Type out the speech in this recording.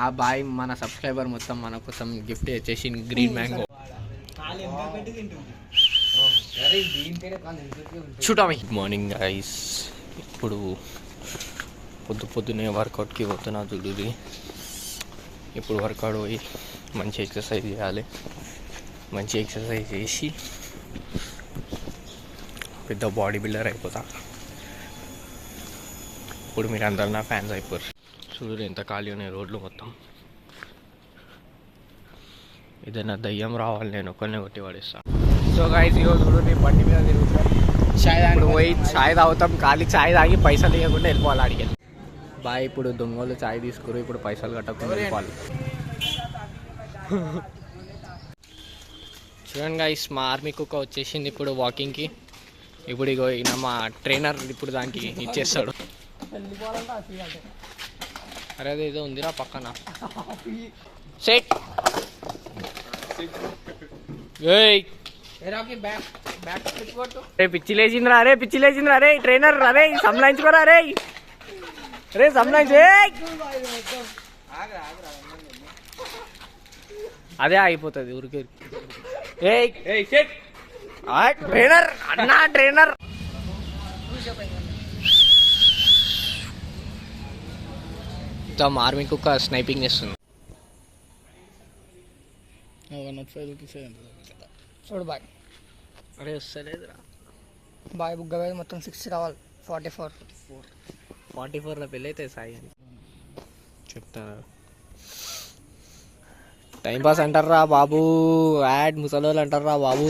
ఆ బాయ్ మన సబ్స్క్రైబర్ మొత్తం మన కోసం గిఫ్ట్ వచ్చేసి green mango. Good morning guys. ఇప్పుడు పొద్దున్నే వర్కౌట్కి పోతున్నా చూడుది. ఇప్పుడు వర్కౌట్ పోయి మంచి ఎక్సర్సైజ్ చేయాలి. మంచి ఎక్సర్సైజ్ చేసి పెద్ద బాడీ బిల్డర్ అయిపోతా. ఇప్పుడు మీరు అందరు నా ఫ్యాన్స్ అయిపోరు. చూడు ఎంత ఖాళీ ఉన్నాయి రోడ్లు మొత్తం. ఏదైనా దయ్యం రావాలి, నేను ఒక్కరినే కొట్టి పడేస్తాను. సో గైస్ ఈరోజు చూడు నేను బండి మీద తిరుగుతాను. ఇప్పుడు పోయి ఛాయ్ తాగుతాం. ఖాళీ ఛాయ్ తాగి పైసలు ఇవ్వకుండా వెళ్ళిపోవాలి అడిగాను. బాయ్ ఇప్పుడు దొంగలు ఛాయ్ తీసుకురు. ఇప్పుడు పైసలు కట్టకుండా వెళ్ళిపోవాలి. చూడండి గైస్, మా ఆర్మీ కుక్క వచ్చేసింది ఇప్పుడు వాకింగ్కి. ఇప్పుడు ఇగో ఈయన మా ట్రైనర్ ఇప్పుడు దానికి ఇచ్చేస్తాడు. అరే అది ఏదో ఉందిరా పక్కన. సెట్ రే పిచ్చి లేచిందిరా, అరే పిచ్చి లేచిందిరా, అరే ట్రైనర్, అరే సంలాయించుకోరా, అరే రే సంలాయించు. అదే అయిపోతుంది ఊరికి. ట్రైనర్ అన్నా ట్రైనర్. ఆర్మీ కుక్క స్నైపింగ్ చేస్తుంది. చూడు బాయ్. అరే వస్తలేదురా బాయ్ బుగ్గ మీద మొత్తం 60 రావాలి. 44లో పెళ్ళి అయితే సాయి చెప్తా. టైంపాస్ అంటారా బాబు, యాడ్ ముసలోళ్ళు అంటారా బాబు.